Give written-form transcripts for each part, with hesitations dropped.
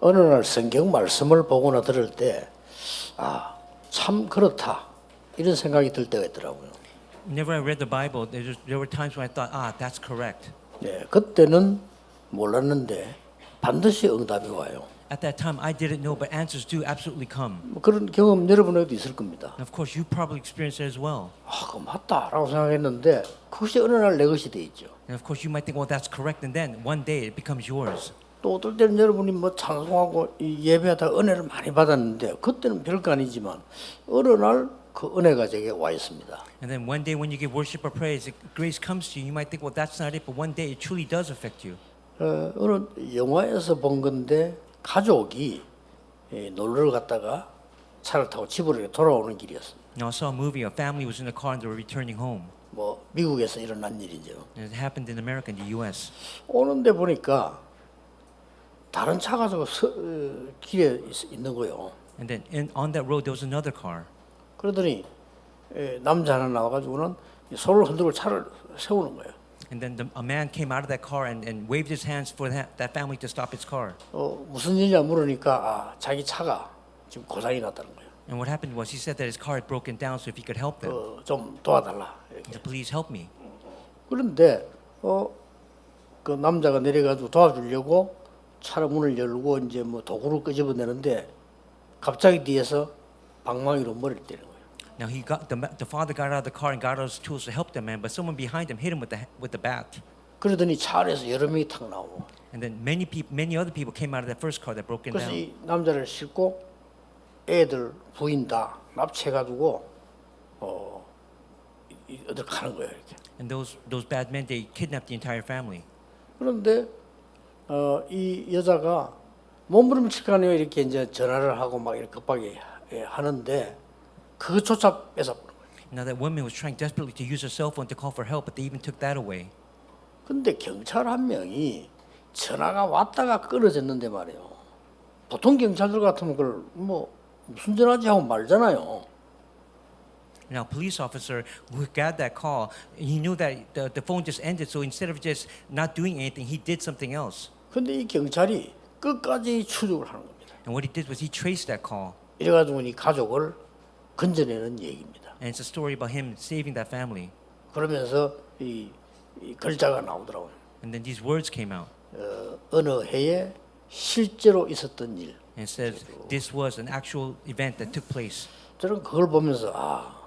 어느 날 성경 말씀을 보거나 들을 때, 아, 참 그렇다. 이런 생각이 들 때가 있더라고요. Whenever I read the Bible, there were times when I thought, that's correct. 네, 그때는 몰랐는데 반드시 응답이 와요. At that time, I didn't know, but answers do absolutely come. 뭐 그런 경험 여러분에게도 있을 겁니다. And of course, you probably experienced it as well. 아, 그거 맞다라고 생각했는데 그것이 어느 날 내 것이 돼 있죠. And of course, you might think, well, that's correct, and then one day it becomes yours. 또 어떨 때는 여러분이 뭐 찬송하고 예배하다 은혜를 많이 받았는데 그때는 별거 아니지만 어느 날 그 은혜가 제게 와 있습니다. And then one day when you give worship or praise, grace comes to you. You might think, well, that's not it, but one day it truly does affect you. 어느 영화에서 본 건데 가족이 놀러를 갔다가 차를 타고 집으로 돌아오는 길이었습니다. Now, I saw a movie. A family was in the car and they were returning home. 뭐 미국에서 일어난 일이죠. And it happened in America, in the U.S. 오는데 보니까 다른 차가 길에 있는 거요. And then on that road, there was another car. 그러더니 남자 하나 나와가지고는 손을 흔들고 차를 세우는 거예요. And then a man came out of that car and waved his hands for that family to stop its car. 무슨 일이냐 물으니까 자기 차가 지금 고장이 났다는 거예요. And what happened was he said that his car had broken down, so if he could help them, 좀 도와달라. 이렇게. so please help me. 그런데 그 남자가 내려가지고 도와주려고 차를 문을 열고 이제 뭐 도구를 끄집어내는데 갑자기 뒤에서 방망이로 머리를 때리는 거예요. Now the father got out of the car and got out his tools to help the man, but someone behind him hit him with the bat. 그러더니 차 안에서 여러 명이 탁 나오고. And then many other people came out of that first car that broke 그래서 down. 이 남자를 싣고 애들 부인 다 납치해가지고 어딜 가는 거예요 이렇게. And those bad men, they kidnapped the entire family. 그런데 이 여자가 몸부림치니까 이렇게 이제 전화를 하고 막 이렇게 급하게 하는데 그것조차 뺏어버린 거예요. Now that woman was trying desperately to use her cell phone to call for help, but they even took that away. 근데 경찰 한 명이 전화가 왔다가 끊어졌는데 말이에요. 보통 경찰들 같으면 그걸 뭐 무슨 전화지 하고 말잖아요. Now, a police officer who got that call, he knew that the phone just ended, so instead of just not doing anything, he did something else. 근데 이 경찰이 끝까지 추적을 하는 겁니다. And what he did was he traced that call. 이래가지고 이 가족을 건져내는 얘기입니다. And it's a story about him saving that family. 그러면서 이 글자가 나오더라고요. And then these words came out. 어느 해에 실제로 있었던 일. And it says this was an actual event that took place. 저는 그걸 보면서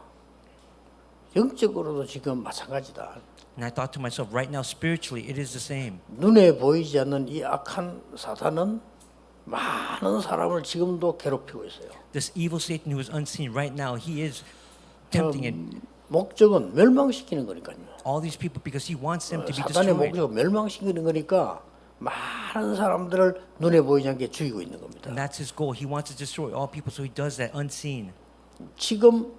영적으로도 지금 마찬가지다. And I thought to myself, right now, spiritually, it is the same. 눈에 보이지 않는 이 악한 사탄은 많은 사람을 지금도 괴롭히고 있어요. This evil Satan who is unseen right now, he is tempting it. 목적은 멸망시키는 거니까요. All these people because he wants them to be 사탄의 destroyed. 목적은 멸망시키는 거니까 많은 사람들을 눈에 보이지 않게 죽이고 있는 겁니다. And that's his goal. He wants to destroy all people, so he does that unseen. 지금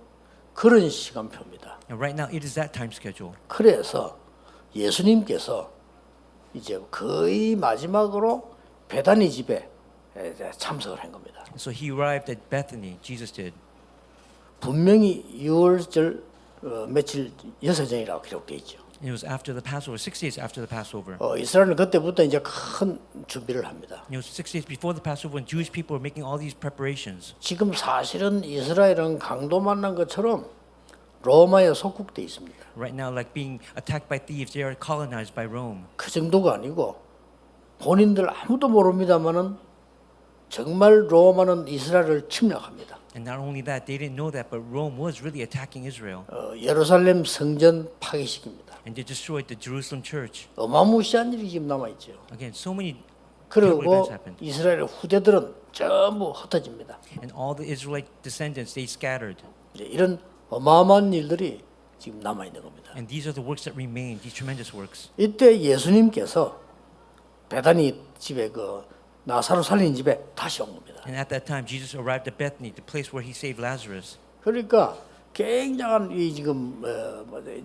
그런 시간표입니다. And right now, it is that time schedule. 그래서 예수님께서 이제 거의 마지막으로 베다니 집에 참석을 한 겁니다. So he arrived at Bethany. Jesus did. 분명히 6월절 며칠 여섯 전이라고 기록되어 있죠. And it was after the Passover, 6 days after the Passover. 이스라엘은 그때부터 이제 큰 준비를 합니다. It was 6 days before the Passover when Jewish people were making all these preparations. 지금 사실은 이스라엘은 강도 만난 것처럼 로마에 속국돼 있습니다. Right now, like being attacked by thieves, they are colonized by Rome. 그 정도가 아니고 본인들 아무도 모릅니다만은 정말 로마는 이스라엘을 침략합니다. And not only that, they didn't know that, but Rome was really attacking Israel. 예루살렘 성전 파괴시킵니다. And they destroyed the Jerusalem church. 어마무시한 일이 지금 남아 있죠. Again, so many terrible 그리고 events happened. 이스라엘의 후대들은 전부 흩어집니다. And all the Israelite descendants, they scattered. 이런 어마어마한 일들이 지금 남아 있는 겁니다. And these are the works that remain, these tremendous works. 이때 예수님께서 베다니 집에 그 나사로 살린 집에 다시 온 겁니다. And at that time, Jesus arrived at Bethany, the place where he saved Lazarus. 그러니까 굉장한 이 지금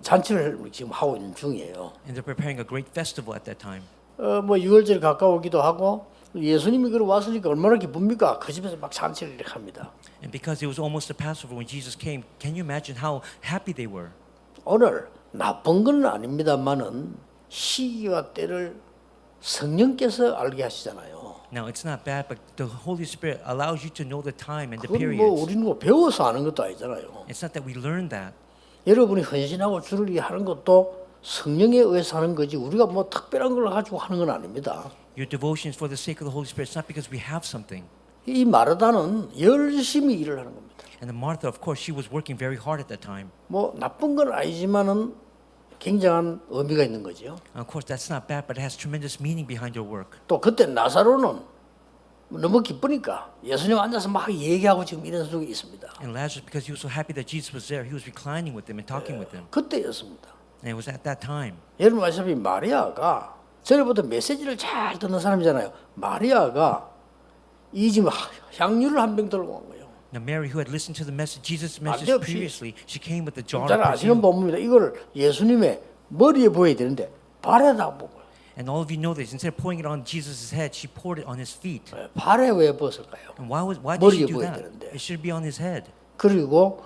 잔치를 지금 하고 있는 중이에요. And they're preparing a great festival at that time. 뭐 6월절 가까우기도 하고 예수님이 그러 왔으니까 얼마나 기쁩니까? 그 집에서 막 잔치를 이렇게 합니다. And because it was almost the Passover when Jesus came, can you imagine how happy they were? 오늘 나쁜 건 아닙니다만은 시기와 때를 성령께서 알게 하시잖아요. Now, it's not bad, but the Holy Spirit allows you to know the time and the 그건 뭐 periods. 우리는 뭐 배워서 아는 것도 아니잖아요. It's not that we learn that. 여러분이 헌신하고 주를 위해 하는 것도 성령에 의해서 하는 거지 우리가 뭐 특별한 걸 가지고 하는 건 아닙니다. Your devotion is for the sake of the Holy Spirit. It's not because we have something. 이 마르다는 열심히 일을 하는 겁니다. And then Martha, of course, she was working very hard at that time. 뭐 나쁜 건 아니지만은 굉장한 의미가 있는 거죠. Of course, that's not bad, but it has tremendous meaning behind her work. 또 그때 나사로는 너무 기쁘니까 예수님 앉아서 막 얘기하고 지금 이런 속에 있습니다. And Lazarus, because he was so happy that Jesus was there, he was reclining with them and talking with them. 그때였습니다. And it was at that time. 여러분 아시다시피 마리아가 전에부터 메시지를 잘 듣는 사람이잖아요. 마리아가 이 지금 향유를 한 병 들고 온 거예요. Now Mary, who had listened to the message, Jesus' message 난데없이 previously, she came with a jar 잘 of 아시는 perfume. 법입니다. 이걸 예수님의 머리에 부어야 되는데 발에다 부어요. And all of you know this. Instead of pouring it on Jesus' head, she poured it on his feet. 발에 왜 부었을까요? And why did she 머리에 do 부어야 that? 되는데. It should be on his head. 그리고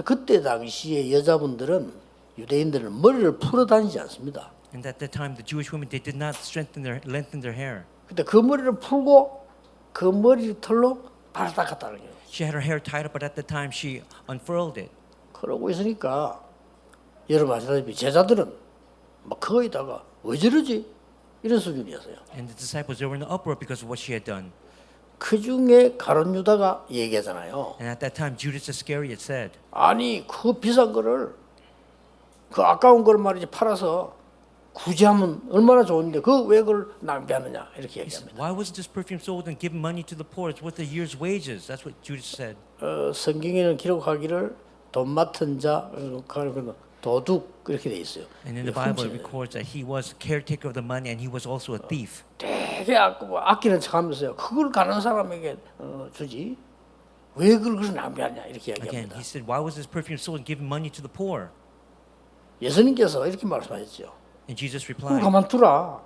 그때 당시에 여자분들은 유대인들은 머리를 풀어 다니지 않습니다. And at that time, the Jewish women, they did not lengthen their hair. 근데 그 머리를 풀고 그 머리 털로 발을 닦았다는 거예요. She had her hair tied up, but at the time, she unfurled it. 그러고 있으니까 여러분 아시다시피 제자들은 막 거기다가 왜 저러지? 이런 수준이었어요. And the disciples, they were in an uproar because of what she had done. 그 중에 가룟 유다가 얘기하잖아요. And at that time, Judas Iscariot said, 아니 그 비싼 거를 그 아까운 걸 말이지 팔아서 구제하면 얼마나 좋은데 그 왜 그걸 낭비하느냐 이렇게 he said, 얘기합니다. why wasn't this perfume sold and given money to the poor? It's worth a year's wages. That's what Judas said. 성경에는 기록하기를 돈 맡은 자 도둑 그렇게 돼 있어요. And in the Bible, it records that he was caretaker of the money and he was also a thief. 되게 아끼는 척하면서요. 그걸 가는 사람에게 주지. 왜 그걸 낭비하냐 이렇게 Again, 이야기합니다. he said, why was this perfume sold and given money to the poor? 예수님께서 이렇게 말씀하셨죠. And Jesus 그걸 replied, 가만두라.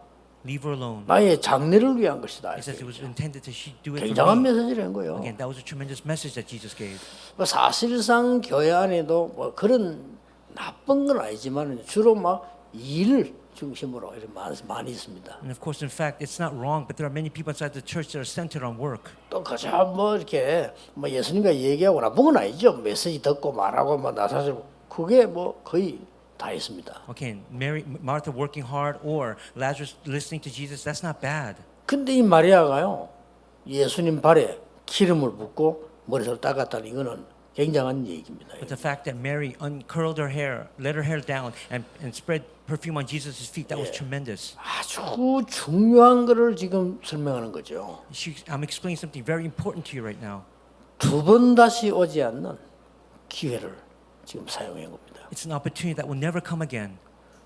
leave her alone. 나의 장래를 위한 것이다. He says it was intended to do it for 굉장한 me. 메시지를 한 거예요. Again, that was a tremendous message that Jesus gave. 사실상 교회 안에도 뭐 그런 나쁜 건 아니지만 주로 막 일 중심으로 이렇게 많이 있습니다. And of course, in fact, it's not wrong, but there are many people inside the church that are centered on work. 또 그저 뭐 이렇게 뭐 예수님과 얘기하고 나쁜 건 아니죠. 메시지 듣고 말하고 뭐 나사서 그게 뭐 거의 다 있습니다. Okay, Martha working hard or Lazarus listening to Jesus, that's not bad. 근데 이 마리아가요 예수님 발에 기름을 붓고 머리를 닦았다는 이거는 굉장한 얘기입니다. But the fact that Mary uncurled her hair, let her hair down, and spread perfume on Jesus' feet, that was tremendous. 아주 중요한 거를 지금 설명하는 거죠. I'm explaining something very important to you right now. 두 번 다시 오지 않는 기회를 지금 사용한 겁니다. It's an opportunity that will never come again.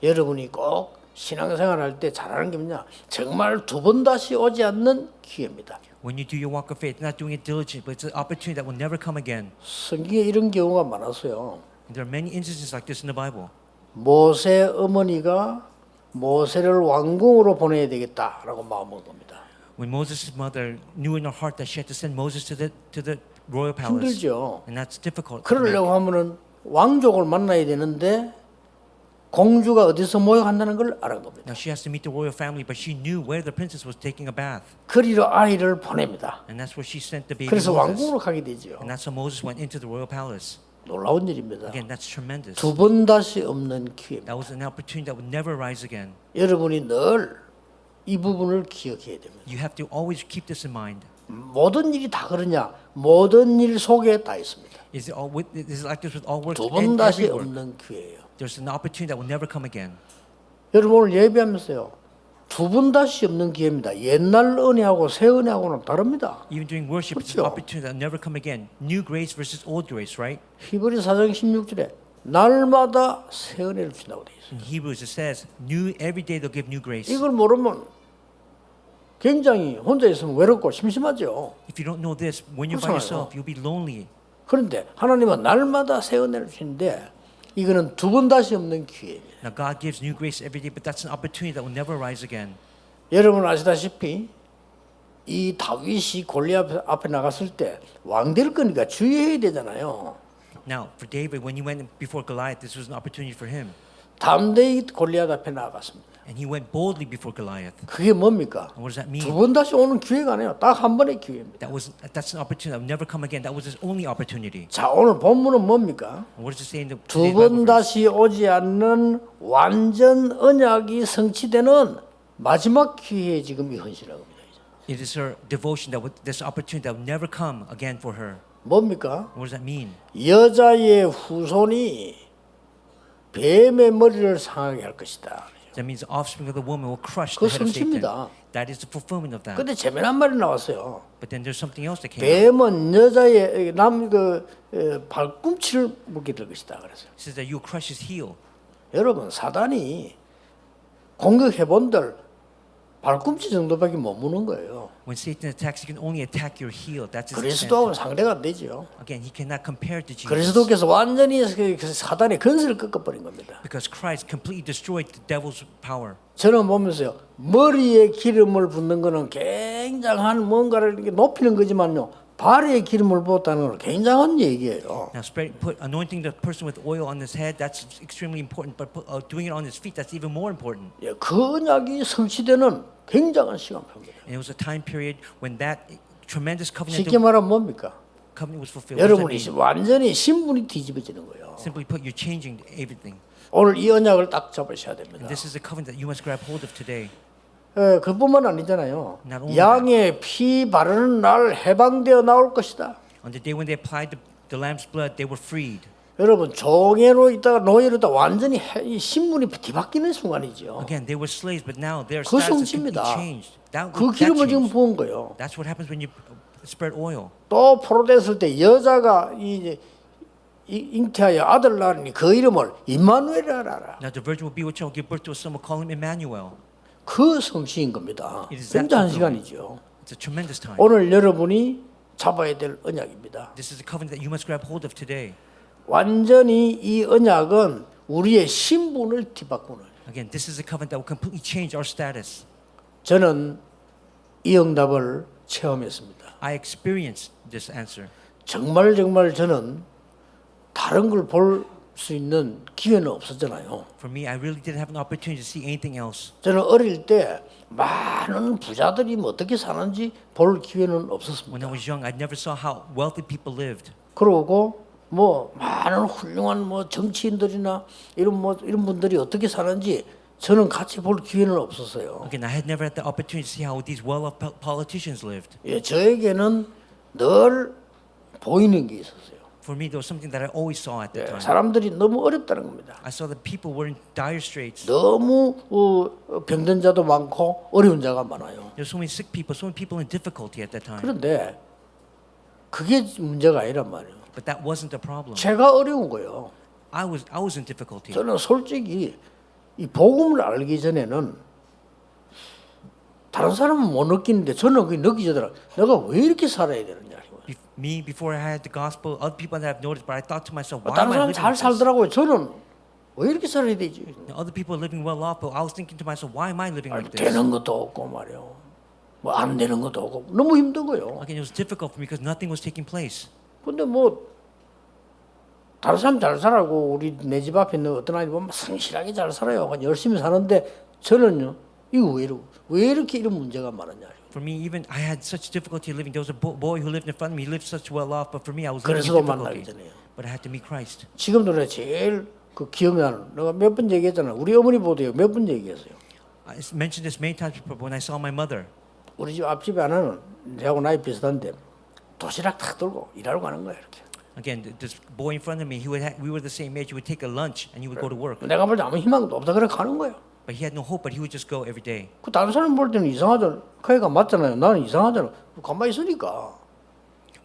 여러분이 꼭 신앙생활할 때 잘하는 게 뭐냐? 정말 두 번 다시 오지 않는 기회입니다. When you do your walk of faith, not doing it diligently, but it's an opportunity that will never come again. 성경에 이런 경우가 많았어요. And there are many instances like this in the Bible. 모세 어머니가 모세를 왕궁으로 보내야 되겠다라고 마음먹은 겁니다. When Moses' mother knew in her heart that she had to send Moses to the royal palace, 힘들죠. and that's difficult. 그러려고 하면은 왕족을 만나야 되는데 공주가 어디서 모여간다는 걸 알은 겁니다. Now she has to meet the royal family, but she knew where the princess was taking a bath, 그리로 아이를 보냅니다. and that's where she sent the baby 그래서 Moses. 왕궁으로 가게 되죠. And that's how Moses went into the royal palace. 놀라운 일입니다. Again, that's tremendous. 두 번 다시 없는 기회입니다. That was an opportunity that would never rise again. 여러분이 늘 이 부분을 기억해야 됩니다. You have to always keep this in mind. 모든 일이 다 그러냐? 모든 일 속에 다 있습니다. Is it like this with all works 두 번 and 다시 every work? 없는 기회예요. There's an opportunity that will never come again. 여러분 오늘 예배하면서요. 두 번 다시 없는 기회입니다. 옛날 은혜하고 새 은혜하고는 다릅니다. Even during worship, it's an 그렇죠. opportunity that will never come again. New grace versus old grace, right? 히브리 4장 16절에 날마다 새 은혜를 준다고 돼 있어요. In Hebrews, it says, every day they'll give new grace. 이걸 모르면 굉장히 혼자 있으면 외롭고 심심하죠. If you don't know this, when you're by 그렇잖아요. yourself, you'll be lonely. 그런데 하나님은 날마다 새 은혜를 주시는데 이거는 두 번 다시 없는 기회입니다. Now, God gives new grace every day, but that's an opportunity that will never rise again. 여러분 아시다시피 이 다윗이 골리앗 앞에 나갔을 때 왕될 거니까 주의해야 되잖아요. Now, for David, when he went before Goliath, this was an opportunity for him. 담대히 골리앗 앞에 나아갔습니다. And he went boldly before Goliath. 그게 뭡니까? And what does that 두 mean? 번 다시 오는 기회가 아니에요. 딱 한 번의 기회입니다. That's an opportunity that will never come again. That was his only opportunity. 자, 오늘 본문은 뭡니까? And what does it say in the 두 today's 번 Bible verse? 다시 오지 않는 완전 언약이 성취되는 마지막 기회에 지금 이 헌신하고 있습니다. It is her devotion this opportunity that will never come again for her. 뭡니까? What does that mean? 여자의 후손이 뱀의 머리를 상하게 할 것이다. That means the offspring of the woman will crush 그거 the head of Satan. 성취입니다. That is the fulfillment of that. 근데 재미난 말이 나왔어요. But then there's something else that came out. 뱀은 여자의 발꿈치를 물게 될 것이다. 그래서 It says that you will crush his heel. 여러분 사단이 공격해 본들 발꿈치 정도밖에 못 무는 거예요. When Satan attacks, he can only attack your heel. That's his extent. 그리스도하고는 상대가 안 되죠. Again, he cannot compare to Jesus. 그리스도께서 완전히 그 사단의 근세를 꺾어버린 겁니다. Because Christ completely destroyed the devil's power. 저는 보면서요, 머리에 기름을 붓는 거는 굉장한 뭔가를 이렇게 높이는 거지만요, 발에 기름을 부었다는 건 굉장한 얘기예요. Now, anointing the person with oil on his head, that's extremely important. But doing it on his feet, that's even more important. 예, 그 언약이 성취되는 굉장한 시간표입니다. And it was a time period when that tremendous 쉽게 말하면 뭡니까? covenant was fulfilled. What does that 여러분이 mean? 완전히 신분이 뒤집어지는 거예요. Simply put, you're changing everything. 오늘 이 언약을 딱 잡으셔야 됩니다. And this is the covenant that you must grab hold of today. 예, 그뿐만 아니잖아요. Not only 양의 피 바르는 날 해방되어 나올 것이다. On the day when they applied the lamb's blood, they were freed. 여러분 종애로 있다가 노예로 있다가 완전히 이 신분이 뒤바뀌는 순간이죠. Again, they were slaves, but now their 그 status is completely 성취입니다. changed. 그 기름을 지금 changed. 부은 거예요. That's what happens when you spread oil. 또 포로됐을 때 여자가 잉태하여 아들 낳으니 그 이름을 임마누엘이라 하라. Now the virgin will be with child, give birth to a son, will call him Emmanuel. 그 성취인 겁니다. It is that 굉장한 fulfillment. 시간이죠. It's a tremendous time. 오늘 여러분이 잡아야 될 언약입니다. This is a covenant that you must grab hold of today. 완전히 이 언약은 우리의 신분을 뒤바꾸는. Again, this is a covenant that will completely change our status. 저는 이 응답을 체험했습니다. I experienced this answer. 정말 저는 다른 걸 볼 수 있는 기회는 없었잖아요. For me, I really didn't have an opportunity to see anything else. 저는 어릴 때 많은 부자들이 어떻게 사는지 볼 기회는 When I 없었습니다. was young, I never saw how wealthy people lived. 그러고 뭐 많은 훌륭한 뭐 정치인들이나 이런 분들이 어떻게 사는지 저는 같이 볼 기회는 없었어요. Again, I had never had the opportunity to see how these well-off politicians lived. 예, 저에게는 늘 보이는 게 있었어요. For me, there was something that I always saw at the 예, time. 사람들이 너무 어렵다는 겁니다. I saw that people were in dire straits. 너무 병든 자도 많고 어려운 자가 많아요. There were so many sick people, so many people in difficulty at that time. 그런데 그게 문제가 아니란 말이에요. But that wasn't the problem. 제가 어려운 거예요. I was in difficulty. 저는 솔직히 이 복음을 알기 전에는 다른 사람은 못 느끼는데 저는 그게 느끼더라고요. 내가 왜 이렇게 살아야 되느냐. Me, before I had the gospel, other people that I've noticed, but I thought to myself, why 다른 am I 사람 living 잘 like this? 살더라고요. 저는 왜 이렇게 살아야 되지? Now, other people are living well off, but I was thinking to myself, why am I living like this? 되는 것도 없고 말이요. 뭐 안 되는 것도 없고 너무 힘든 거예요. Again, it was difficult for me because nothing was taking place. 근데 뭐 다른 사람 잘 살아고 우리 내 집 앞에 있는 어떤 아이 보면 성실하게 잘 살아요. 그냥 열심히 사는데 저는요 이거 왜 이렇게 이런 문제가 많았냐. For me, even I had such difficulty living. There was a boy who lived in front of me. He lived such well off, but for me, I was living 그래서도 in 만나기 difficulty. 전에요. But I had to meet Christ. 지금도 내가 제일 그 기억나는 내가 몇 번 얘기했잖아. 우리 어머니 보도요 몇 번 얘기했어요. I mentioned this many times before when I saw my mother. 우리 집 앞집에 하나는 내하고 나이 비슷한데 도시락 탁 들고 일하러 가는 거야 이렇게. Again, this boy in front of me, we were the same age. He would take a lunch and he would go to work. 내가 볼 때 아무 희망도 없다 그래 가는 거야. But he had no hope, but he would just go every day. 그 다른 사람 볼 때는 이상하잖아. 그 애가 맞잖아요. 나는 이상하잖아. 가만히 있으니까.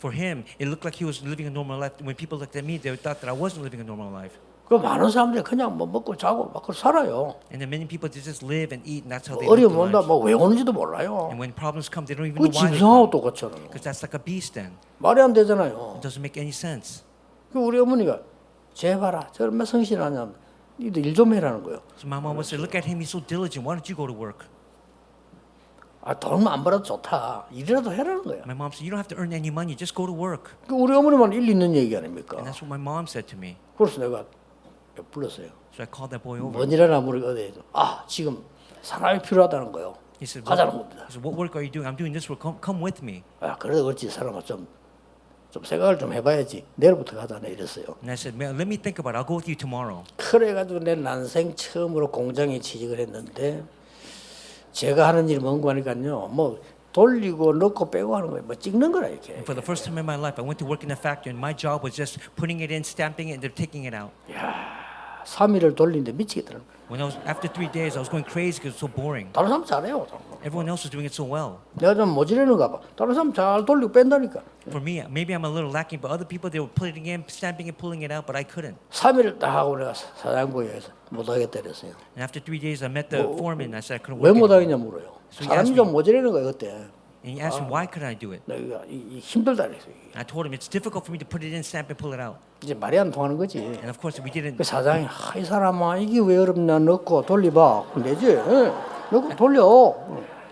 For him, it looked like he was living a normal life. When people looked at me, they thought that I wasn't living a normal life. 그 많은 사람들이 그냥 뭐 먹고 자고 막 살아요. And then many people they just live and eat, and that's how they live 어려움 their 온다 lives. 뭐 왜 오는지도 몰라요. And when problems come, they don't even 그 know why. 짐승하고 똑같잖아요. Because that's like a beast. Then 말이 안 되잖아요. it doesn't make any sense. 그 우리 어머니가 제발아 저 얼마나 성실하냐. 니도 일 좀 해라는 거예요. So my mom would say, "Look at him; he's so diligent. Why don't you go to work?" 아 돈만 안 벌어도 좋다. 일이라도 해라는 거야. My mom said, "You don't have to earn any money; just go to work." 그 우리 어머니만 일리 있는 얘기 아닙니까? And that's what my mom said to me. 그래서 내가 불렀어요. So I called that boy over. 뭔 일하나 모르고 어디에도 지금 사람이 필요하다는 거요. He said, 가자는 what, 겁니다. he said, what work are you doing? I'm doing this work. Come with me. 그래도 그렇지 사람아 좀 생각을 좀 해봐야지. 내일부터 가자네 이랬어요. And I said, man, let me think about it. I'll go with you tomorrow. 그래가지고 내 난생 처음으로 공장에 취직을 했는데 제가 하는 일이 뭔가 하니까요. 뭐 돌리고 넣고 빼고 하는 거예요. 뭐 찍는 거라 이렇게. And for the first time in my life, I went to work in a factory, and my job was just putting it in, stamping it, and then taking it out. 3일을 돌리는데 미치겠더라고요. When I was after 3 days, I was going crazy because it was so boring. 다른 사람 잘해요. Everyone else was doing it so well. 내가 좀 모자라는가 봐. 다른 사람 잘 돌리고 뺀다니까. For me, maybe I'm a little lacking, but other people they were putting it in, stamping it, pulling it out, but I couldn't. 3일을 딱 하고 내가 사장부에서 못하겠다 그랬어요. And after 3 days, I met the foreman. I said I couldn't 왜 work anymore. 못하겠냐 물어요. So he 사람이 asked 좀 모자라는 거예요 그때. And he asked me why couldn't I do it. 내가 힘들다 그랬어요. And I told him it's difficult for me to put it in, stamp it, pull it out. 이제 말이 안 통하는 거지. And of course, we didn't. 그 사장이 이 사람아 이게 왜 어렵냐 넣고 돌려봐. 그러지. 넣고 돌려.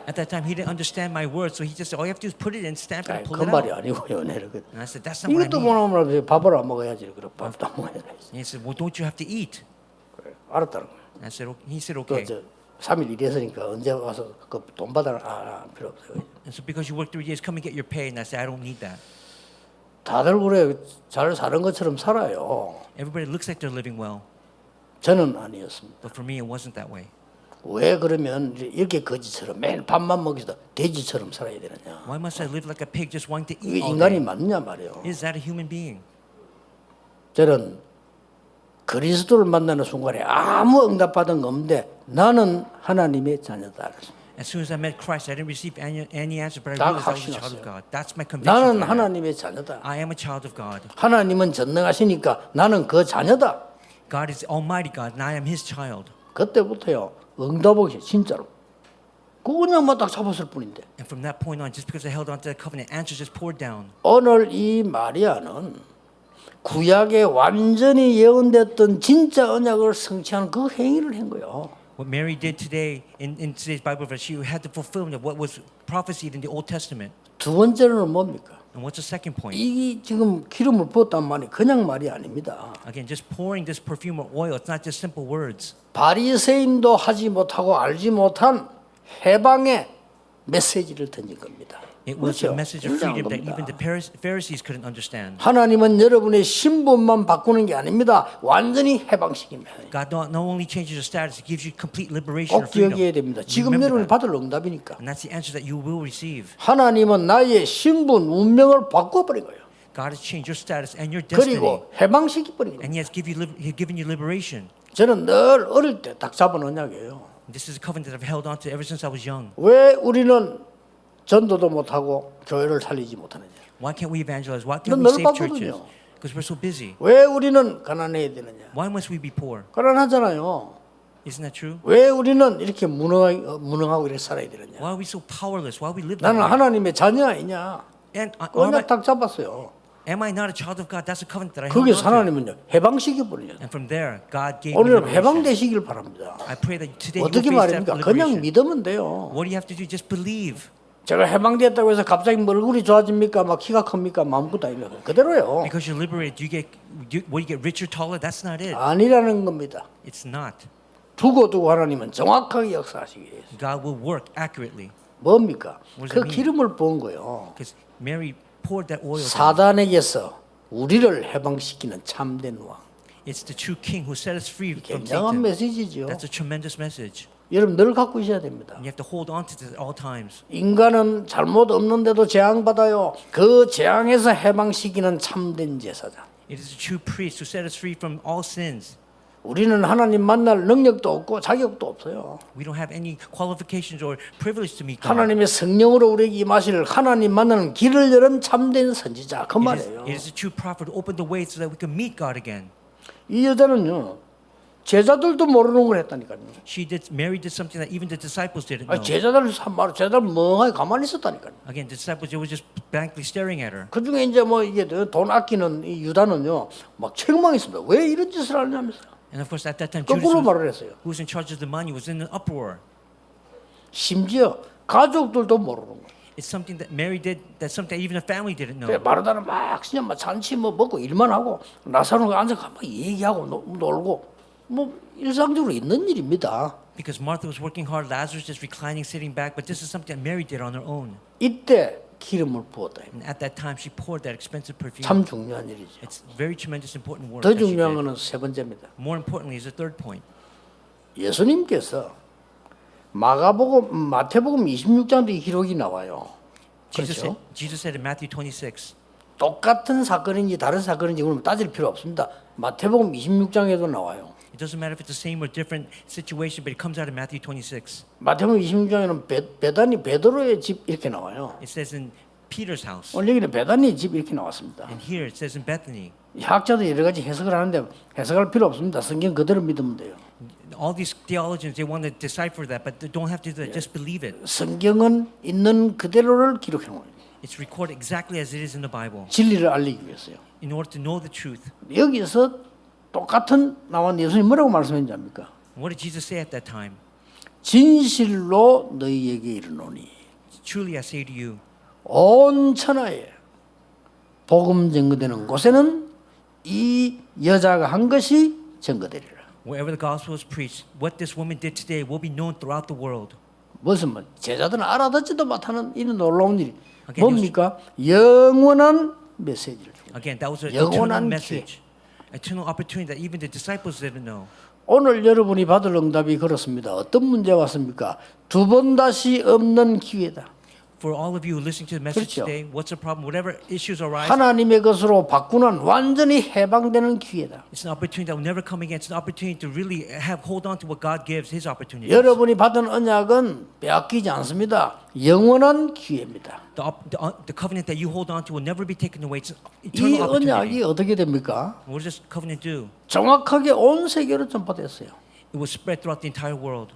At that time, he didn't understand my words, so he just said, all you have to do is put it in, stamp it, and pull 그 it 말이 out. 아니고요. 내가 그 And I said, that's not what I 이것도 mean. 못 하면 밥을 안 먹어야지. 그래 밥도 안 먹어야지. And he said, well, don't you have to eat? 그래, 알았다는 거야. And I said, he said, okay. 그저 3일 일했으니까 언제 와서 그 돈 받아라. 필요 없어요. And so because you work 3 days, come and get your pay. And I said, I don't need that. 다들 그래 잘 사는 것처럼 살아요. Everybody looks like they're living well, 저는 아니었습니다. but for me, it wasn't that way. 왜 그러면 이렇게 거지처럼 매일 밥만 먹이다 돼지처럼 살아야 되느냐? Why must I live like a pig just wanting to 이게 eat all 인간이 day? 맞느냐 말이에요. Is that a human being? 저는 그리스도를 만나는 순간에 아무 응답받은 거 없는데 나는 하나님의 자녀다. As soon as I met Christ, I didn't receive any answer, but I 다 realized I was a child 확신했어요. of God. That's my 나는 conviction. for that. 하나님의 자녀다. I am a child of God. 하나님은 전능하시니까 나는 그 자녀다. God is Almighty God, and I am His child. 그때부터요 응답이 진짜로 그냥만 딱 잡았을 뿐인데 And from that point on, just because I held on to that covenant, answers just poured down. 오늘 이 마리아는 구약에 완전히 예언됐던 진짜 언약을 성취하는 그 행위를 한 거예요. What Mary did today in today's Bible verse, she had the fulfillment of what was prophesied in the Old Testament. 두 번째는 뭡니까? And what's the second point? 이 지금 기름을 부었단 말이 그냥 말이 아닙니다. Again, just pouring this perfume or oil, it's not just simple words. 바리새인도 하지 못하고 알지 못한 해방의 메시지를 던진 겁니다. It was a 그렇죠? message of 굉장한 freedom that even 겁니다. the Pharisees couldn't understand. 하나님은 여러분의 신분만 바꾸는 게 아닙니다. 완전히 해방시킵니다. God not only changes your status, it gives you complete liberation or 꼭 기억해야 freedom. 됩니다. 지금 Remember 여러분이 that. 받을 응답이니까. And that's the answer that you will receive. 하나님은 나의 신분, 운명을 바꿔버린 거예요. God has changed your status and your destiny. 그리고 해방시켜버린 거예요. And He has given you liberation. 저는 늘 어릴 때 딱 잡은 언약이에요. This is a covenant that I've held on to ever since I was young. 왜 우리는 전도도 못하고 교회를 살리지 못하느냐? Why can't we evangelize? Why 넌 can't we 늘 save churches? 바쁘거든요. Because we're so busy. 왜 우리는 가난해야 되느냐? Why must we be poor? 가난하잖아요. Isn't that true? 왜 우리는 이렇게 무능하고 이렇게 살아야 되느냐? Why are we so powerless? Why we live that 나는 way? 하나님의 자녀 아니냐? And 언약 딱 잡았어요. am I not a child of God? That's a covenant that I held 거기서 on to. 하나님은요 해방시켜버려요. And from there, God gave me 오늘 liberation. 해방되시길 바랍니다. I pray that today you will 어떻게 face that 말입니까? 그냥 liberation. 믿으면 돼요. What do you have to do? Just believe. 제가 해방됐다고 해서 갑자기 뭐 얼굴이 좋아집니까? 막 키가 큽니까? 아무것도 아닙니다. 그대로요. Because you're liberated, will you get richer, taller? That's not it. 아니라는 겁니다. It's not. 두고 하나님은 정확하게 역사하시기 위해서. God will work accurately. 뭡니까? What does 그 that mean? 기름을 부은 거예요. Because Mary poured that oil down. 사단에게서 우리를 해방시키는 참된 왕. It's the true King who set us free from 굉장한 Satan. 메시지죠. That's a tremendous message. 여러분 늘 갖고 있어야 됩니다. And you have to hold on to this at all times. 인간은 잘못 없는데도 재앙받아요. 그 재앙에서 해방시키는 참된 제사장. It is the true priest who set us free from all sins. 우리는 하나님 만날 능력도 없고 자격도 없어요. We don't have any qualifications or privilege to meet God. 하나님의 성령으로 우리에게 임하실 하나님 만나는 길을 열은 참된 선지자 그 It 말이에요. is the true prophet who opened the way so that we can meet God again. 이 여자는요 제자들도 모르는 걸 했다니까요. Mary did something that even the disciples didn't know. 제자들 멍하게 가만히 있었다니까요. Again, the disciples, they were just blankly staring at her. 그 중에 이제 뭐 이게 돈 아끼는 이 유다는요 막 책망했습니다. 왜 이런 짓을 하냐면서 And of course, at that time, Judas, 거꾸로 말을 했어요. who was in charge of the money, was in an uproar. 심지어 가족들도 모르는 거예요. It's something that Mary did, that's something that even the family didn't know. 마르다는 막 그냥 막 잔치 뭐 먹고 일만 하고 나사로가 앉아서 막 얘기하고 놀고 뭐 일상적으로 있는 일입니다. Because Martha was working hard, Lazarus just reclining, sitting back, but this is something that Mary did on her own. 이때 기름을 부었다. And at that time, she poured that expensive perfume. 참 중요한 일이죠. It's very tremendous, important work. 더 that she 중요한 did. 것은 세 번째입니다. More importantly, is the third point. 예수님께서 마태복음 26장도 기록이 나와요. 그렇죠? Jesus said in Matthew 26, 똑같은 사건인지 다른 사건인지 그러면 따질 필요 없습니다. 마태복음 26장에도 나와요. it doesn't matter if it's the same or different situation, but it comes out in Matthew 26. 마태복음 26장에는 베다니 베드로의 집 이렇게 나와요. It says in Peter's house. 오늘 여기는 베다니 집 이렇게 나왔습니다. And here it says in Bethany. 학자도 여러 가지 해석을 하는데 해석할 필요 없습니다. 성경 그대로 믿으면 돼요. All these theologians, they want to decipher that, but they don't have to do that. Just believe it. 성경은 있는 그대로를 기록해 놓은 거예요. It's recorded exactly as it is in the Bible 진리를 알리기 위해서요. in order to know the truth. 여기서 똑같은 나온 예수님 뭐라고 말씀했는지 압니까? What did Jesus say at that time? 진실로 너희에게 이르노니 Truly I say to you, 온 천하에 복음 증거되는 곳에는 이 여자가 한 것이 증거되리라. wherever the gospel is preached, what this woman did today will be known throughout the world. 무슨 말? 제자들은 알아듣지도 못하는 이런 놀라운 일이 Okay, 뭡니까? 영원한 메시지를 줍니다. Again, that was an 영원한 eternal message, eternal opportunity that even the disciples didn't know. 오늘 여러분이 받을 응답이 그렇습니다. 어떤 문제가 왔습니까? 두 번 다시 없는 기회다. For all of you listening to the message 그렇죠. today, what's the problem? Whatever issues arise, 하나님의 것으로 바꾸는 완전히 해방되는 기회다. it's an opportunity that will never come again. It's an opportunity to really hold on to what God gives, His opportunities. 여러분이 받은 언약은 빼앗기지 않습니다. 영원한 기회입니다. The covenant that you hold on to will never be taken away. It's an 이 eternal opportunity. 언약이 어떻게 됩니까? What does this covenant do? 정확하게 온 세계로 전파됐어요. It will spread throughout the entire world.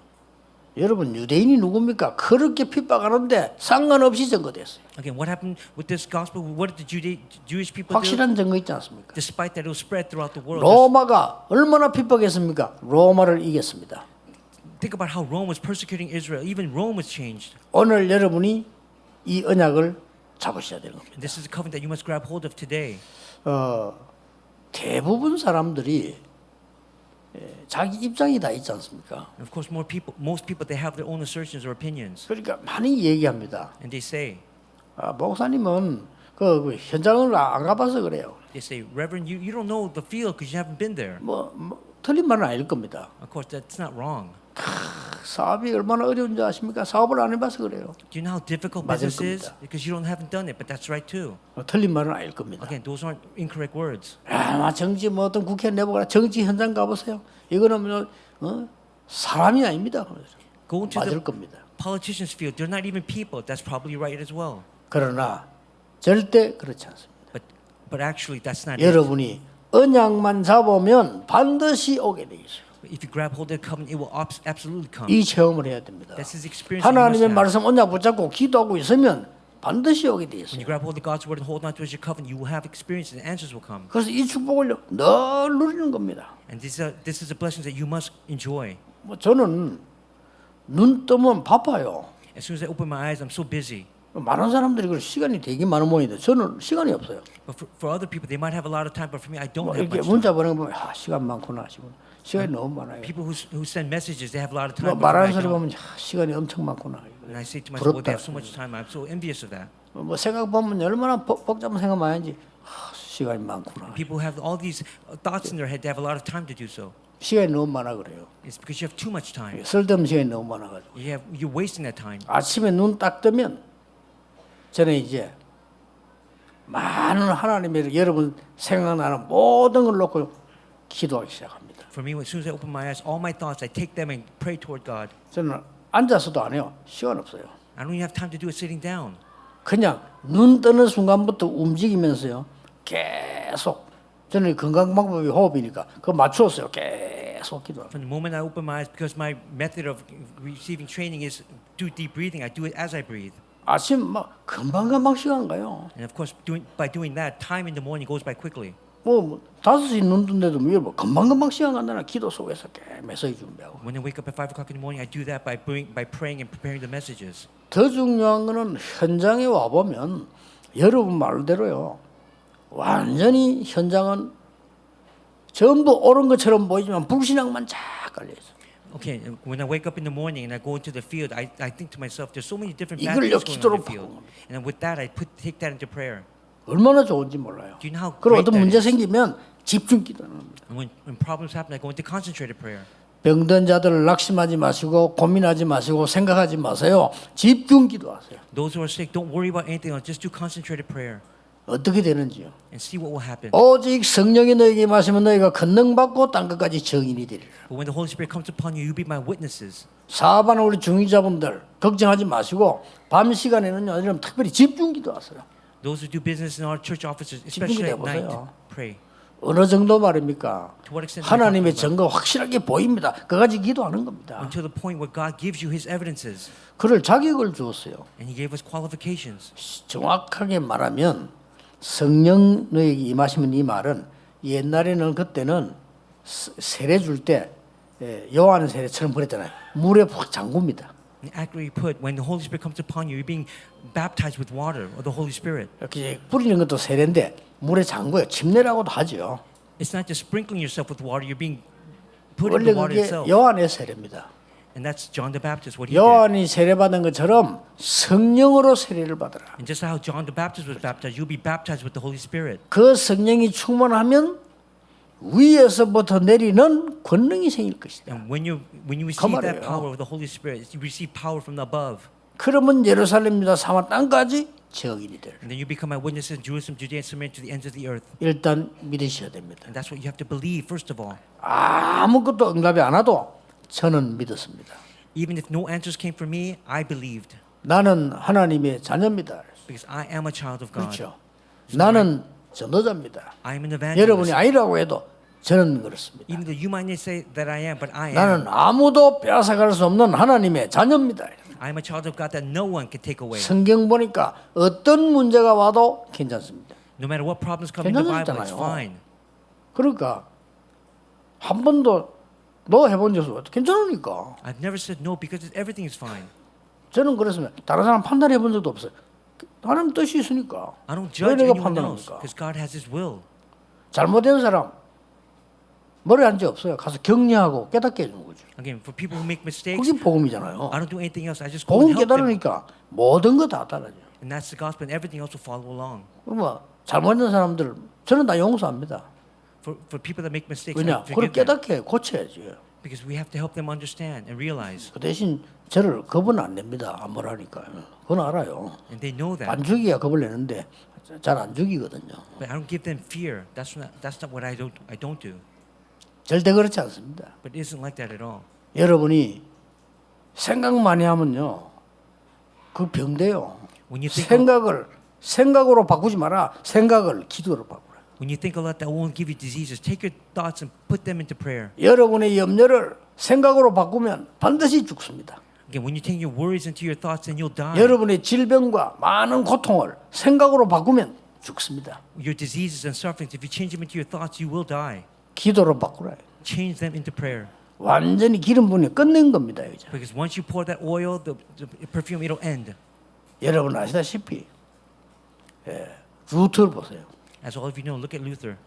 여러분 유대인이 누굽니까? 그렇게 핍박하는데 상관없이 증거됐어요. Again, what happened with this gospel? What did the Jewish people do? 확실한 증거 있지 않습니까? Despite that, it will spread throughout the world. 로마가 얼마나 핍박했습니까? 로마를 이겼습니다. Think about how Rome was persecuting Israel. Even Rome was changed. 오늘 여러분이 이 언약을 잡으셔야 되는 겁니다. And this is a covenant that you must grab hold of today. 대부분 사람들이 자기 입장이 다 있지 않습니까? And of course, most people, they have their own assertions or opinions, 그러니까 많이 얘기합니다. and they say, 목사님은 그 현장을 안 가봐서 그래요. Reverend, you don't know the field because you haven't been there. 틀린 말은 아닐 겁니다. Of course, that's not wrong. 사업이 얼마나 어려운지 아십니까? 사업을 안 해봐서 그래요. Do you know how difficult 맞을 business is? 겁니다. Because you haven't done it, but that's right too. 틀린 말은 아닐 겁니다. Again, those aren't incorrect words. 정치 뭐 어떤 국회 내보거나 정치 현장 가보세요. 이거는 사람이 아닙니다. Go into 맞을 the 겁니다. politicians' field. They're not even people. That's probably right as well. 그러나 절대 그렇지 않습니다. But actually, that's not it. 여러분이 언약만 잡으면 반드시 오게 되어 있어요. If you grab hold of the covenant, it will absolutely come. 이 체험을 해야 됩니다. That's his experience. that you 하나님의 must have. 말씀 언약 붙잡고 기도하고 있으면 반드시 오게 되어 When 있어요. you grab hold of God's word and hold on to it as your covenant, you will have experience and answers will come. 그래서 이 축복을 늘 누리는 겁니다. And this is a blessing that you must enjoy. 저는 눈 뜨면 바빠요. As soon as I open my eyes, I'm so busy. 많은 사람들이 그 시간이 되게 많은 모양인데 저는 시간이 없어요. But for other people, they might have a lot of time, but for me, I don't have 이렇게 much time. 문자 보내는 거 보면 시간 많구나 싶고 시간이 너무 많아요. People who send messages, they have a lot of 뭐 time. but for me, 말하는 I 소리 don't. 보면 시간이 엄청 많구나. And I say to myself, well, they 부럽다. have so much time. I'm so envious of that. 뭐 생각 보면 얼마나 복잡한 생각 많이 하는지 시간이 많구나. People have all these thoughts in their head. They have a lot of time to do so. 시간이 너무 많아 그래요. It's because you have too much time. 쓸데없는 시간이 너무 많아가지고 You're wasting that time. 아침에 눈 딱 뜨면 저는 이제 많은 하나님의 여러분 생각나는 모든 걸 놓고 기도하기 시작합니다. For me, as soon as I open my eyes, all my thoughts, I take them and pray toward God. 저는 앉아서도 안 해요. 시간 없어요. I don't even have time to do it sitting down. 그냥 눈 뜨는 순간부터 움직이면서요. 계속 저는 건강 방법이 호흡이니까 그거 맞추었어요. 계속 기도합니다. From the moment I open my eyes, because my method of receiving training is do deep breathing, I do it as I breathe. 아침 막 금방 시간 가요. And of course, by doing that, time in the morning goes by quickly. 뭐 5시 눈 뜬데도 뭐 금방 시간 간다나 기도 속에서 메시지 준비하고. When I wake up at 5 o'clock in the morning, I do that by praying and preparing the messages. 더 중요한 거는 현장에 와 보면 여러분 말대로요. 완전히 현장은 전부 옳은 것처럼 보이지만 불신앙만 쫙 깔려 있어. Okay, when I wake up in the morning and I go into the field, I think to myself, there's so many different bad 이걸요 things going on in 기도로 the field. 바꾸는 겁니다. And then with that, take that into prayer. 얼마나 좋은지 몰라요. Do you know how 그리고 great 어떤 that 문제 is? 생기면 집중 기도하는 겁니다. And when problems happen, I go into concentrated prayer. 병든 자들을 낙심하지 마시고 고민하지 마시고 생각하지 마세요. 집중 기도하세요. Those who are sick, don't worry about anything else. Just do concentrated prayer 어떻게 되는지요? and see what will happen. 오직 성령이 너에게 임하시면 너희가 권능받고 땅 끝까지 증인이 되리라. But when the Holy Spirit comes upon you, you'll be my witnesses. 사업하는 우리 중위자분들 걱정하지 마시고 밤 시간에는요 여러분 특별히 집중 기도하세요. Those who do business in our church offices, especially at night, pray. 어느 정도 말입니까? To what extent? 하나님의 증거 확실하게 보입니다. 그까지 기도하는 겁니다. Until the point where God gives you His evidences, 그를 자격을 주었어요. and He gave us qualifications. 정확하게 말하면 성령 너에게 임하시면 이 말은 옛날에는 그때는 세례 줄 때 요한 세례처럼 그랬잖아요. 물에 푹 잠굽니다. And accurately put, when the Holy Spirit comes upon you, you're being baptized with water or the Holy Spirit. 이렇게 뿌리는 것도 세례인데 물에 잠궈요. 침례라고도 하죠. It's not just sprinkling yourself with water; you're being put in 원래 the water 그게 itself. 요한의 세례입니다. And that's John the Baptist. What he did. 요한이 세례받은 것처럼 성령으로 세례를 받으라. And just how John the Baptist was baptized, you'll be baptized with the Holy Spirit. 그 성령이 충만하면 위에서부터 내리는 권능이 생길 것이다. And when you receive that 말이에요. power of the Holy Spirit, you receive power from above. 그러면 예루살렘이다 사마 땅까지 증인이 될. And then you become my witnesses in Jerusalem, Judea, and Samaria to the ends of the earth. 일단 믿으셔야 됩니다. And that's what you have to believe first of all. 아무것도 응답이 안 와도 저는 믿었습니다. Even if no answers came from me, I believed 나는 하나님의 자녀입니다. because I am a child of God. 그렇죠. 나는 전도자입니다. I am an 여러분이 evangelist. 아니라고 해도 저는 그렇습니다. Even though you might not say that I am, but I am. 나는 아무도 빼앗아갈 수 없는 하나님의 자녀입니다. I am a child of God that no one can take away. 성경 보니까 어떤 문제가 와도 괜찮습니다. No matter what problems come in the Bible, it's 괜찮았잖아요. fine. 그러니까 한 번도 너 해본 적이 없어. 괜찮으니까. I've never said no because everything is fine. 저는 그렇습니다. 다른 사람 판단해 본 적도 없어요. 하나님 뜻이 있으니까. I don't 왜 judge 내가 anyone else 판단합니까? because God has His will. 잘못된 사람 머리 한 적 없어요. 가서 격려하고 깨닫게 해주는 거죠. Again, for people who make mistakes, 그게 복음이잖아요. I don't do anything else. I just go and 복음 help them. 깨달으니까 모든 거 다 따라죠. And that's the gospel, and everything else will follow along. 그러면 잘못된 사람들 저는 다 용서합니다. For people that make mistakes, 왜냐? I 그걸 forgive them 깨닫게 고쳐야지. because we have to help them understand and realize, 그 대신 저를 겁은 안 냅니다. 안 뭐라니까. 그건 알아요. and they know that. 안 죽이야 겁을 내는데 잘 안 죽이거든요. But I don't give them fear. That's not what I don't do. 절대 그렇지 않습니다. But it isn't like that at all. 여러분이 생각 많이 하면요, 그 병돼요. When you think 생각으로 바꾸지 마라. 생각을 기도로 바꾸라. when you think a lot, that won't give you diseases. Take your thoughts and put them into prayer. 여러분의 염려를 생각으로 바꾸면 반드시 죽습니다. Again, when you take your worries into your thoughts, then you'll die. 여러분의 질병과 많은 고통을 생각으로 바꾸면 죽습니다. Your diseases and sufferings, if you change them into your thoughts, you will die. 기도로 바꾸라. Change them into prayer. 완전히 기름 부으니 끝낸 겁니다. 이제. Because once you pour that oil, the perfume, it'll end. 여러분 아시다시피 루터를 보세요. As all of you know, look at Luther.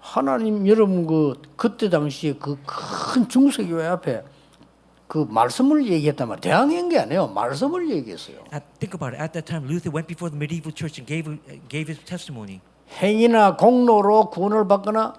하나님 여러분 그때 당시에 그 큰 중세교회 앞에 그 말씀을 얘기했단 말이에요. 대항한 게 아니에요. 말씀을 얘기했어요. Think about it. At that time, Luther went before the medieval church and gave his testimony. 행위나 공로로 구원을 받거나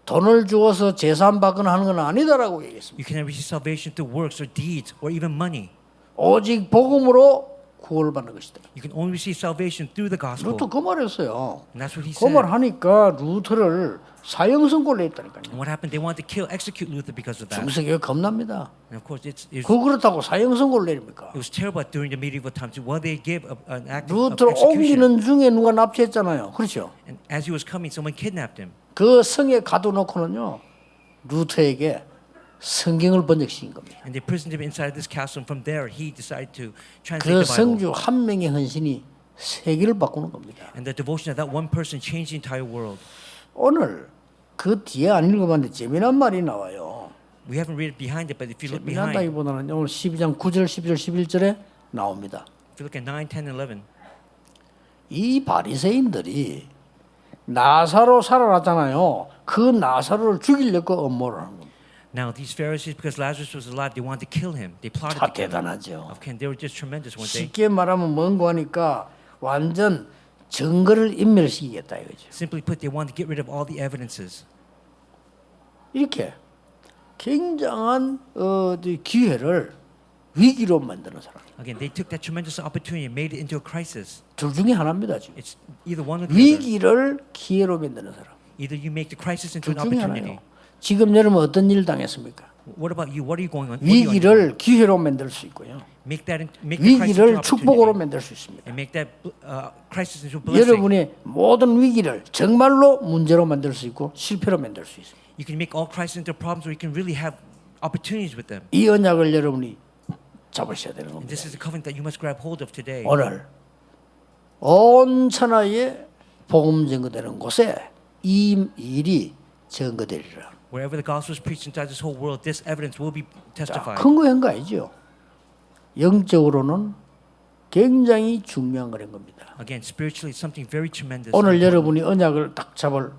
돈을 주어서 재산 받거나 하는 건 아니다라고 얘기했습니다. You cannot receive salvation through works or deeds or even money. 오직 복음으로 구원을 받는 것이다. You can only receive salvation through the gospel. 루터 그 말했어요. And that's what he 그 said. 말 하니까 루터를 사형 선고를 했다니까요. And what happened? They wanted to execute Luther because of that. 중세교회 겁납니다. And of course, 그렇다고 사형 선고를 내립니까? it was terrible during the medieval times. Well, they gave an act of 루터를 execution. 옮기는 중에 누가 납치했잖아요. 그렇죠? And as he was coming, someone kidnapped him. 그 성에 가둬놓고는요, 루터에게 성경을 번역시킨 겁니다. And they imprisoned him inside this castle. And from there, he decided to translate 그 the Bible. 성주 한 명의 헌신이 세계를 바꾸는 겁니다. And the devotion of that one person changed the entire world. 오늘 그 뒤에 안 읽어봤는데 재미난 말이 나와요. We haven't read it behind it, but if you look behind, if 재미난다기보다는 오늘 12장 9절, 10절, 11절에 나옵니다. you look at 9, 10, 11, 이 바리새인들이 나사로 살아났잖아요. 그 나사로를 죽이려고 음모를 하는 겁니다. Now these Pharisees, because Lazarus was alive, they wanted to kill him. They plotted 다 to kill him. 대단하죠. Okay, they were just tremendous, weren't they? 쉽게 말하면 뭔고 하니까 완전 증거를 인멸시키겠다 이거죠. Simply put, they wanted to get rid of all the evidences. 이렇게 굉장한 기회를 위기로 만드는 사람. Again, they took that tremendous opportunity and made it into a crisis. 둘 중에 하나입니다 지금. It's either one or the other. 위기를 기회로 만드는 사람. Either you make the crisis into 둘 an 중에 opportunity. 하나예요. 지금 여러분 어떤 일 당했습니까? What about you? What are you going on? What are you on? 위기를 기회로 만들 수 있고요. Make the crisis into 위기를 an 축복으로 opportunity. 만들 수 있습니다. And make that crisis into a blessing. 여러분의 모든 위기를 정말로 문제로 만들 수 있고 실패로 만들 수 있습니다. You can make all crises into problems, or you can really have opportunities with them. 이 언약을 여러분이 잡으셔야 되는 And 겁니다. this is the covenant that you must grab hold of today. 오늘 온 천하에 복음 증거되는 곳에 이 일이 증거되리라. Wherever the gospel is preached inside this whole world, this evidence will be testified. 큰 거한 거 아니죠. 영적으로는 굉장히 중요한 거란 겁니다. Again, spiritually, it's something very tremendous. 오늘 여러분이 언약을 딱 잡을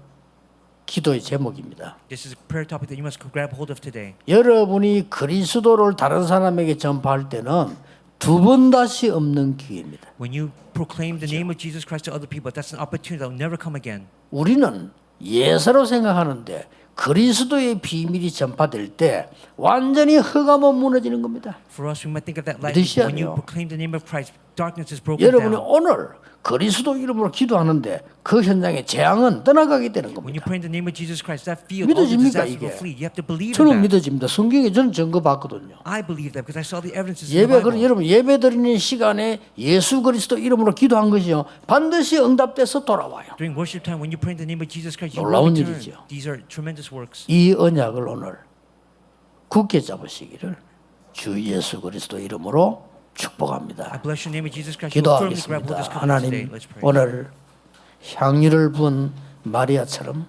기도의 제목입니다. This is a prayer topic that you must grab hold of today. 여러분이 그리스도를 다른 사람에게 전파할 때는 두 번 다시 없는 기회입니다. When you proclaim the name of Jesus Christ to other people, that's an opportunity that will never come again. 우리는 예사로 생각하는데 그리스도의 비밀이 전파될 때 완전히 흑암은 무너지는 겁니다. For us, we might think of that lightly. 믿으셔야 When you 돼요. proclaim the name of Christ, darkness is broken 여러분이 down. 오늘 그리스도 이름으로 기도하는데 그 현장에 재앙은 떠나가게 되는 When you 겁니다. pray in the name of Jesus Christ, that field, all the 믿어집니까, disasters will 이게? flee. You have to believe in 저는 that. 믿어집니다. 성경에 저는 증거 봤거든요. I believe that because I saw the evidences in the 예배 Bible. 여러분 예배 드리는 시간에 예수 그리스도 이름으로 기도한 것이요 반드시 응답돼서 돌아와요. During worship time, when you pray in the name of Jesus Christ, you will 놀라운 return. 일이죠. These are tremendous works. 이 언약을 오늘 굳게 잡으시기를 주 예수 그리스도 이름으로 I 축복합니다. bless your name of Jesus Christ. You will firmly grab hold of this 기도하겠습니다. covenant today. 하나님 Let's pray. 오늘 향유를 부은 마리아처럼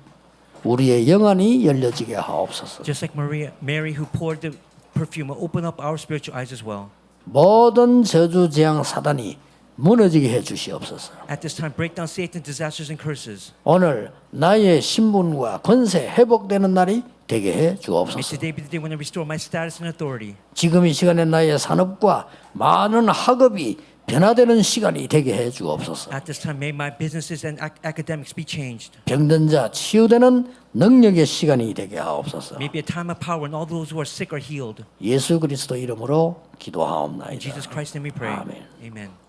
우리의 영안이 열려지게 하옵소서. Just like Mary who poured the perfume, will open up our spiritual eyes as well. 모든 저주 재앙 사단이 무너지게 해 주시옵소서. At this time, break down Satan's disasters and curses. 오늘 나의 신분과 권세 회복되는 날이 되게 해 May 주옵소서. today be the day when I restore my status and authority. 지금 이 시간에 나의 산업과 많은 학업이 변화되는 시간이 되게 해 주옵소서. At this time, may my businesses and academics be changed. 병든 자 치유되는 능력의 시간이 되게 하옵소서. May be a time of power when all those who are sick are healed. 예수 그리스도 이름으로 In 기도하옵나이다. Jesus Christ's name we pray. 아멘. Amen.